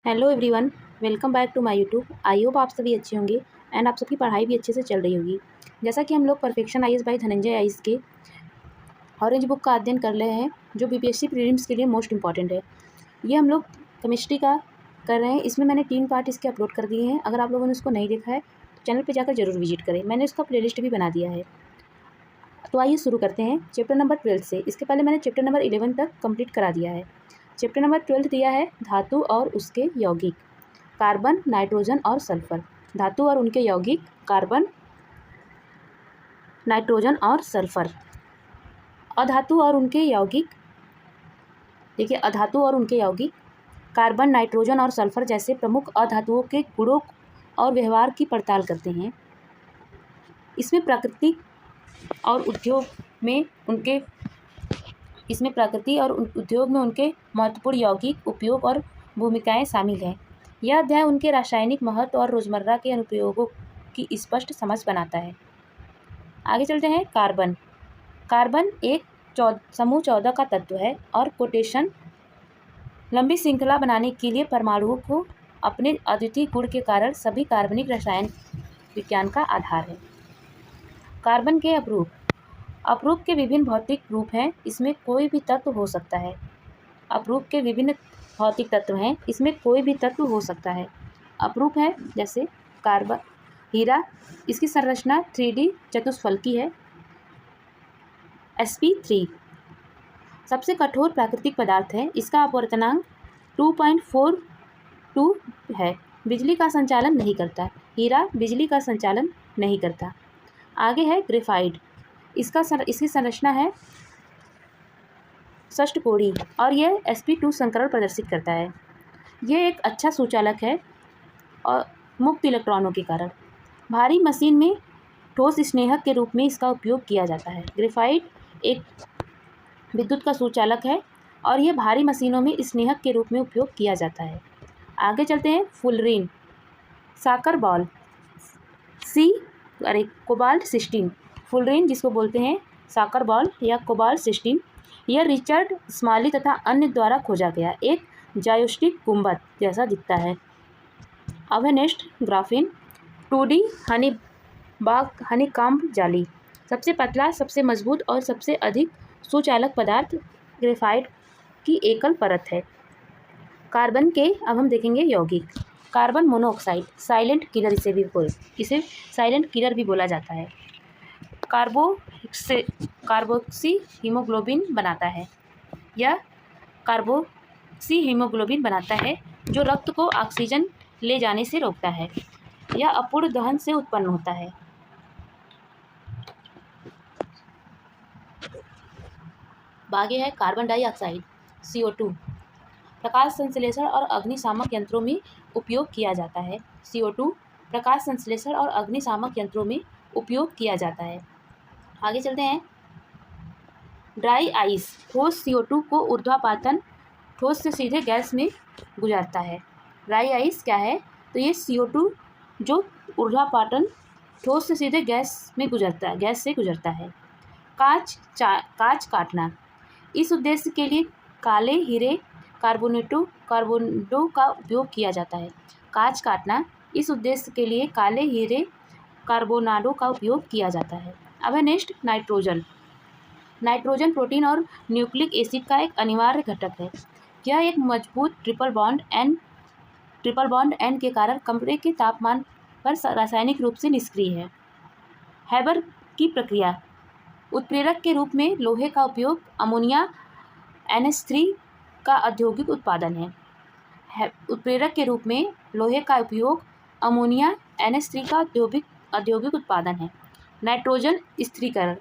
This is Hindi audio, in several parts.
Hello everyone, welcome back to my YouTube. I hope आप सभी अच्छे होंगे एंड आप सबकी पढ़ाई भी अच्छे से चल रही होगी। जैसा कि हम लोग perfection IAS by Dhananjay IAS के ऑरेंज बुक का अध्ययन कर रहे हैं, जो बीपीएससी प्रीलिम्स के लिए मोस्ट इंपॉर्टेंट है। ये हम लोग केमिस्ट्री का कर रहे हैं। इसमें मैंने 3 पार्ट इसके अपलोड कर दिए हैं। अगर आप लोगों ने उसको नहीं देखा है तो चैनल पर जाकर जरूर विजिट करें। मैंने उसका प्लेलिस्ट भी बना दिया है। तो आइए शुरू करते हैं चैप्टर नंबर 12 से। इसके पहले मैंने चैप्टर नंबर 11 तक कंप्लीट करा दिया है। चैप्टर नंबर 12 दिया है धातु और उसके यौगिक, कार्बन, नाइट्रोजन और सल्फर। धातु और उनके यौगिक, कार्बन, नाइट्रोजन और सल्फर। अधातु और उनके यौगिक, देखिए अधातु और उनके यौगिक कार्बन, नाइट्रोजन और सल्फर जैसे प्रमुख अधातुओं के गुणों और व्यवहार की पड़ताल करते हैं। इसमें प्रकृति और उद्योग में उनके महत्वपूर्ण यौगिक उपयोग और भूमिकाएं शामिल हैं। यह अध्याय उनके रासायनिक महत्व और रोजमर्रा के अनुप्रयोगों की स्पष्ट समझ बनाता है। आगे चलते हैं। कार्बन। कार्बन एक समूह 14 का तत्व है और कोटेशन लंबी श्रृंखला बनाने के लिए परमाणुओं को अपने अद्वितीय गुण के कारण सभी कार्बनिक रसायन विज्ञान का आधार है। कार्बन के अपरूप। अपरूप के विभिन्न भौतिक रूप हैं। इसमें कोई भी तत्व हो सकता है। अपरूप के विभिन्न भौतिक तत्व हैं। इसमें कोई भी तत्व हो सकता है। अपरूप है जैसे कार्बन, हीरा। इसकी संरचना 3D चतुष्फलकी है। sp3 सबसे कठोर प्राकृतिक पदार्थ है। इसका अपवर्तनांक 2.42 है। बिजली का संचालन नहीं करता। हीरा बिजली का संचालन नहीं करता। आगे है ग्रेफाइट। इसकी संरचना है षष्ठकोणीय और यह sp2 संकरण प्रदर्शित करता है। यह एक अच्छा सुचालक है और मुक्त इलेक्ट्रॉनों के कारण। भारी मशीन में ठोस स्नेहक के रूप में इसका उपयोग किया जाता है। ग्रेफाइट एक विद्युत का सुचालक है और यह भारी मशीनों में स्नेहक के रूप में उपयोग किया जाता है। आगे चलते हैं। फुलरीन, साकर बॉल, कोबाल्ट 16। फुलरीन जिसको बोलते हैं साकर बॉल या कोबाल्ट 16, यह रिचर्ड स्माली तथा अन्य द्वारा खोजा गया एक जायोस्टिक गुंबद जैसा दिखता है। अब है नेक्स्ट ग्राफीन। 2D हनीकॉम्ब जाली। सबसे पतला, सबसे मजबूत और सबसे अधिक सुचालक पदार्थ ग्रेफाइट की एकल परत है। कार्बन के अब हम देखेंगे यौगिक। कार्बन मोनोऑक्साइड, साइलेंट किलर इसे साइलेंट किलर भी बोला जाता है। कार्बोक्सी हीमोग्लोबिन बनाता है। यह कार्बोक्सी हीमोग्लोबिन बनाता है जो रक्त को ऑक्सीजन ले जाने से रोकता है। यह अपूर्ण दहन से उत्पन्न होता है। आगे है कार्बन डाइऑक्साइड, CO2। प्रकाश संश्लेषण और अग्निशामक यंत्रों में उपयोग किया जाता है। CO2 प्रकाश संश्लेषण और अग्निशामक यंत्रों में उपयोग किया जाता है। आगे चलते हैं। ड्राई आइस, ठोस CO2 को ऊर्ध्वापातन ठोस से सीधे गैस में गुजारता है। ड्राई आइस क्या है? तो ये CO2 जो ऊर्ध्वापातन ठोस से सीधे गैस से गुजरता है। कांच काटना, इस उद्देश्य के लिए काले हीरे कार्बोनेटो का उपयोग किया जाता है। कांच काटना, इस उद्देश्य के लिए काले हीरे कार्बोनाडो का उपयोग किया जाता है। अब है नेक्स्ट नाइट्रोजन। नाइट्रोजन प्रोटीन और न्यूक्लिक एसिड का एक अनिवार्य घटक है। यह एक मजबूत ट्रिपल बॉन्ड एन के कारण कमरे के तापमान पर रासायनिक रूप से निष्क्रिय है। हैबर की प्रक्रिया, उत्प्रेरक के रूप में लोहे का उपयोग अमोनिया NH3 का औद्योगिक उत्पादन है। उत्प्रेरक के रूप में लोहे का उपयोग अमोनिया NH3 का औद्योगिक उत्पादन है। नाइट्रोजन स्थिरीकरण,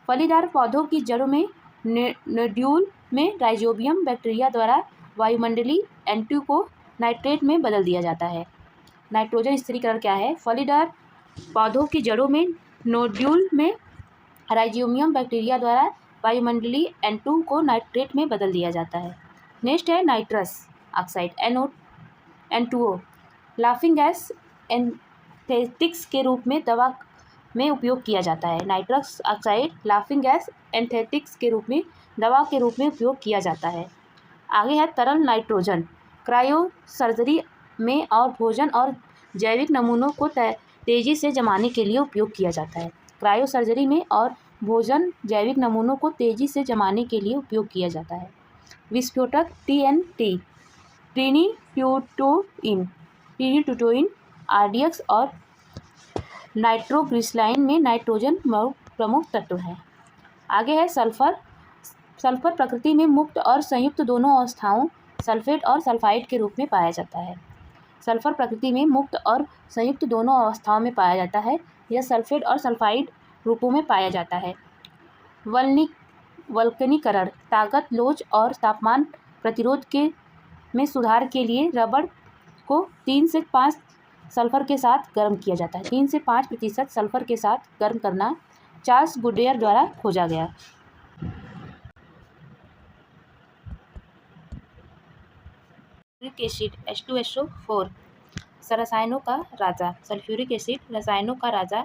फलीदार पौधों की जड़ों में नोड्यूल में राइजोबियम बैक्टीरिया द्वारा वायुमंडलीय N2 को नाइट्रेट में बदल दिया जाता है। नाइट्रोजन स्थिरीकरण क्या है? फलीदार पौधों की जड़ों में नोड्यूल में राइजोबियम बैक्टीरिया द्वारा वायुमंडलीय N2 को नाइट्रेट में बदल दिया जाता है। नेक्स्ट है nitrous oxide, N2O। Laughing gas anaesthetics के रूप में दवा में उपयोग किया जाता है। Nitrous oxide laughing gas anaesthetics के रूप में दवा के रूप में उपयोग किया जाता है। आगे है तरल नाइट्रोजन। क्रायो सर्जरी में और भोजन और जैविक नमूनों को तेज़ी से जमाने के लिए उपयोग किया जाता है। क्रायो सर्जरी में और भोजन जैविक नमूनों को तेज़ी से जमाने के लिए उपयोग किया जाता है। विस्फोटक TNT ट्रिनिट्यूटोइन RDX और नाइट्रोग्लिसराइन में नाइट्रोजन प्रमुख तत्व हैं। आगे है सल्फर। सल्फर प्रकृति में मुक्त और संयुक्त दोनों अवस्थाओं सल्फेट और सल्फाइड के रूप में पाया जाता है। सल्फर प्रकृति में मुक्त और संयुक्त दोनों अवस्थाओं में पाया जाता है। यह सल्फेट और सल्फाइड रूपों में पाया जाता है। वल्कनीकरण, ताकत, लोच और तापमान प्रतिरोध में सुधार के लिए रबड़ को 3 से 5 सल्फर के साथ गर्म किया जाता है। 3 से 5% सल्फर के साथ गर्म करना चार्ल्स गुडियर द्वारा खोजा गया। सल्फ्यूरिक एसिड H2SO4 रसायनों का राजा। सल्फ्यूरिक एसिड रसायनों का राजा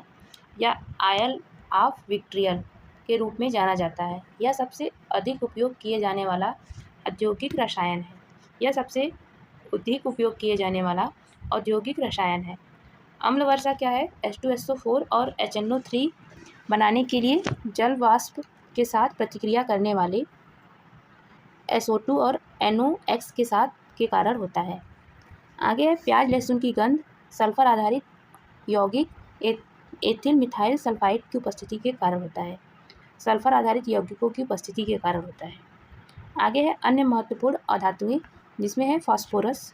या आयल ऑफ विट्रियल के रूप में जाना जाता है। यह सबसे अधिक उपयोग किए जाने वाला औद्योगिक रसायन है। अम्ल वर्षा क्या है? H2SO4 और HNO3 बनाने के लिए जल वाष्प के साथ प्रतिक्रिया करने वाले SO2 और NOx के कारण होता है। आगे है प्याज लहसुन की गंध। सल्फर आधारित यौगिक एथिल मिथाइल सल्फाइड की उपस्थिति के कारण होता है। सल्फर आधारित यौगिकों की उपस्थिति के कारण होता है। आगे है अन्य महत्वपूर्ण अधातुएं, जिसमें है फास्फोरस।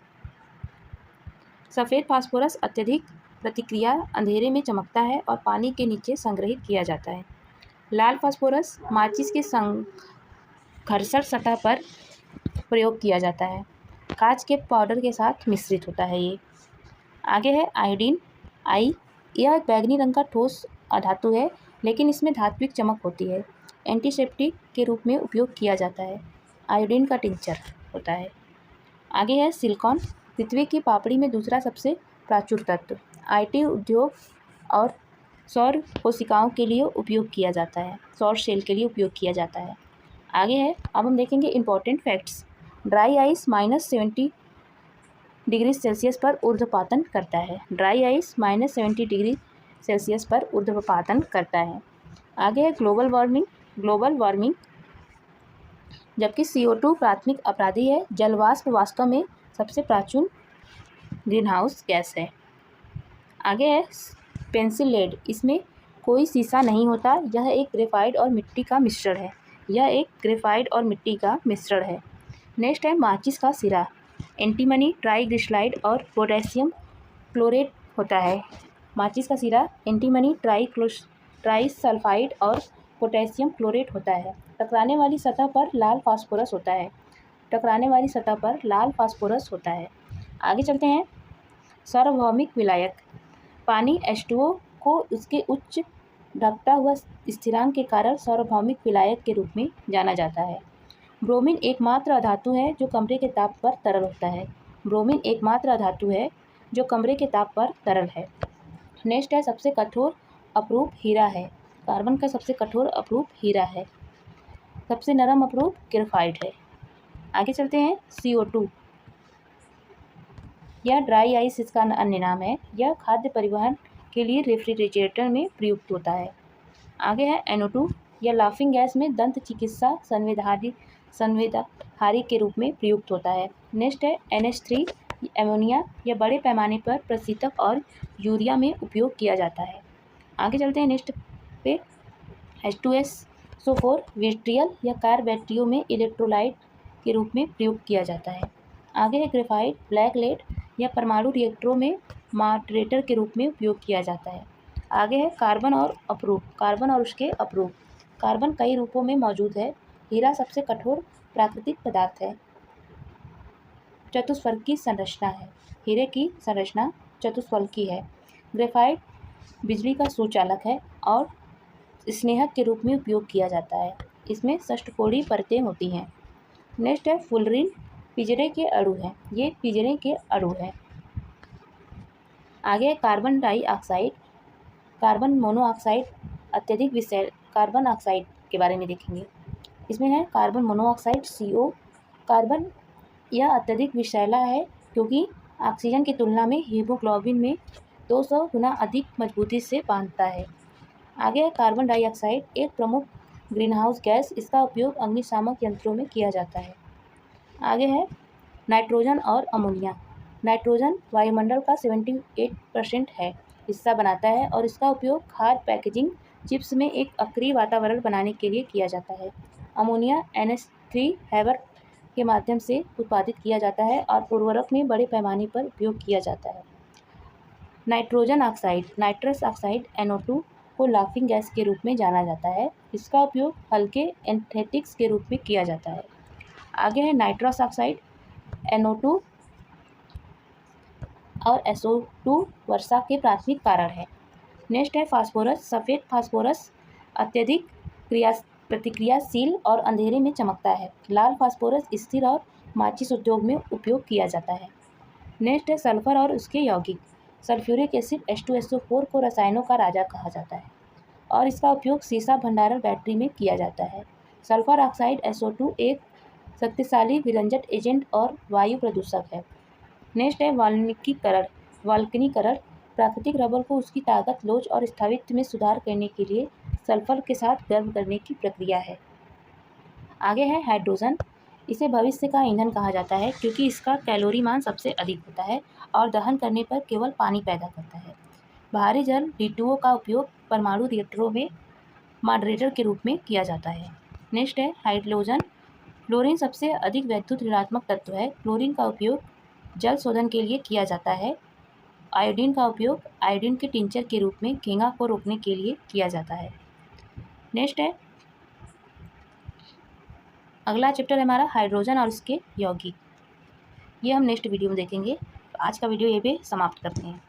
सफ़ेद फास्फोरस अत्यधिक प्रतिक्रिया अंधेरे में चमकता है और पानी के नीचे संग्रहित किया जाता है। लाल फास्फोरस माचिस के घर्षण सतह पर प्रयोग किया जाता है। कांच के पाउडर के साथ मिश्रित होता है ये। आगे है आयोडीन आई। यह एक बैगनी रंग का ठोस अधातु है, लेकिन इसमें धात्विक चमक होती है। एंटीसेप्टिक के रूप में उपयोग किया जाता है। आयोडीन का टिंचर होता है। आगे है सिलिकॉन। पृथ्वी की पापड़ी में दूसरा सबसे प्राचुर तत्व। IT उद्योग और सौर कोशिकाओं के लिए उपयोग किया जाता है। सौर सेल के लिए उपयोग किया जाता है। आगे है, अब हम देखेंगे important facts. Dry ice -70 degree Celsius पर ऊर्ध्वपातन करता है। ड्राई आइस -70 डिग्री सेल्सियस पर ऊर्ध्वपातन करता है। आगे है ग्लोबल वार्मिंग। जबकि CO2 प्राथमिक अपराधी है, जलवाष्प वास्तव में सबसे प्राचीन ग्रीनहाउस गैस है। आगे है पेंसिल लेड। इसमें कोई शीशा नहीं होता। यह एक ग्रेफाइट और मिट्टी का मिश्रण है। नेक्स्ट है माचिस का सिरा। एंटीमनी ट्राइग्लिसराइड और पोटेशियम क्लोरेट होता है। माचिस का सिरा एंटीमनी ट्राइसल्फाइड और पोटेशियम क्लोरेट होता है। टकराने वाली सतह पर लाल फास्फोरस होता है। आगे चलते हैं। सार्वभौमिक विलायक। पानी H2O को उसके उच्च ढकता हुआ स्थिरांक के कारण सार्वभौमिक विलायक के रूप में जाना जाता है। ब्रोमीन एकमात्र अधातु है जो कमरे के ताप पर तरल है। नेक्स्ट है सबसे कठोर अपरूप हीरा है। कार्बन का सबसे कठोर अपरूप हीरा है। सबसे नरम अपरूप ग्रेफाइट है। आगे चलते हैं। CO2 यह ड्राई आइस इसका अन्य नाम है। यह खाद्य परिवहन के लिए रेफ्रिजरेटर में प्रयुक्त होता है। आगे है NO2। यह लाफिंग गैस में दंत चिकित्सा संवेदहारी के रूप में प्रयुक्त होता है। नेक्स्ट है NH3 एमोनिया। यह बड़े पैमाने पर प्रशीतक और यूरिया में उपयोग किया जाता है। आगे चलते हैं नेक्स्ट पे। H2SO4 विट्रियल या कार बैटरियों में इलेक्ट्रोलाइट के रूप में प्रयोग किया जाता है। आगे है ग्रेफाइट ब्लैक लेड या परमाणु रिएक्टरों में मॉडरेटर के रूप में उपयोग किया जाता है। आगे है कार्बन और उसके अपरूप। कार्बन कई रूपों में मौजूद है। हीरा सबसे कठोर प्राकृतिक पदार्थ है। चतुष्फलकी संरचना है। हीरे की संरचना चतुष्फलकी है। ग्रेफाइट बिजली का सुचालक है और स्नेहक के रूप में उपयोग किया जाता है। इसमें षष्ठकोणीय परतें होती हैं। नेक्स्ट है फुलरिन। पिंजरे के अणु हैं। आगे कार्बन डाइऑक्साइड, कार्बन मोनोऑक्साइड अत्यधिक विषैल कार्बन ऑक्साइड के बारे में देखेंगे। इसमें है कार्बन मोनोऑक्साइड CO, कार्बन यह अत्यधिक विषैला है क्योंकि ऑक्सीजन की तुलना में हीमोग्लोबिन में 200 गुना अधिक मजबूती से बांधता है। आगे है कार्बन डाइऑक्साइड, एक प्रमुख ग्रीनहाउस गैस। इसका उपयोग अग्निशामक यंत्रों में किया जाता है। आगे है नाइट्रोजन और अमोनिया। नाइट्रोजन वायुमंडल का 78% हिस्सा बनाता है और इसका उपयोग खाद्य पैकेजिंग चिप्स में एक अक्रिय वातावरण बनाने के लिए किया जाता है। अमोनिया NH3 हैबर के माध्यम से उत्पादित किया जाता है और उर्वरक में बड़े पैमाने पर उपयोग किया जाता है। Nitrogen oxide, nitrous oxide NO2 को लाफिंग गैस के रूप में जाना जाता है। इसका उपयोग हल्के एंथेटिक्स के रूप में किया जाता है। आगे है नाइट्रस ऑक्साइड, NO2 और SO2 वर्षा के प्राथमिक कारण है। नेक्स्ट है फास्फोरस। सफ़ेद फास्फोरस अत्यधिक प्रतिक्रियाशील और अंधेरे में चमकता है। लाल फास्फोरस स्थिर और माचिस उद्योग में उपयोग किया जाता है। नेक्स्ट है सल्फर और उसके यौगिक। सल्फ्यूरिक एसिड H2SO4 को रसायनों का राजा कहा जाता है और इसका उपयोग सीसा भंडारण बैटरी में किया जाता है। सल्फर ऑक्साइड SO2 एक शक्तिशाली विरंजक एजेंट और वायु प्रदूषक है। नेक्स्ट है वाल्कनीकरण। प्राकृतिक रबर को उसकी ताकत, लोच और स्थायित्व में सुधार करने के लिए सल्फर के साथ गर्म करने की प्रक्रिया है। आगे है हाइड्रोजन। इसे भविष्य का ईंधन कहा जाता है क्योंकि इसका कैलोरी मान सबसे अधिक होता है और दहन करने पर केवल पानी पैदा करता है। भारी जल D2O का उपयोग परमाणु रिएक्टरों में मॉडरेटर के रूप में किया जाता है। नेक्स्ट है हाइड्रोजन। क्लोरीन सबसे अधिक वैद्युत ऋणात्मक तत्व है। क्लोरीन का उपयोग जल शोधन के लिए किया जाता है। आयोडीन का उपयोग आयोडीन के टिंचर के रूप में घेंघा को रोकने के लिए किया जाता है। नेक्स्ट है अगला चैप्टर है हमारा हाइड्रोजन और इसके यौगिक। ये हम नेक्स्ट वीडियो में देखेंगे। तो आज का वीडियो ये पे समाप्त करते हैं।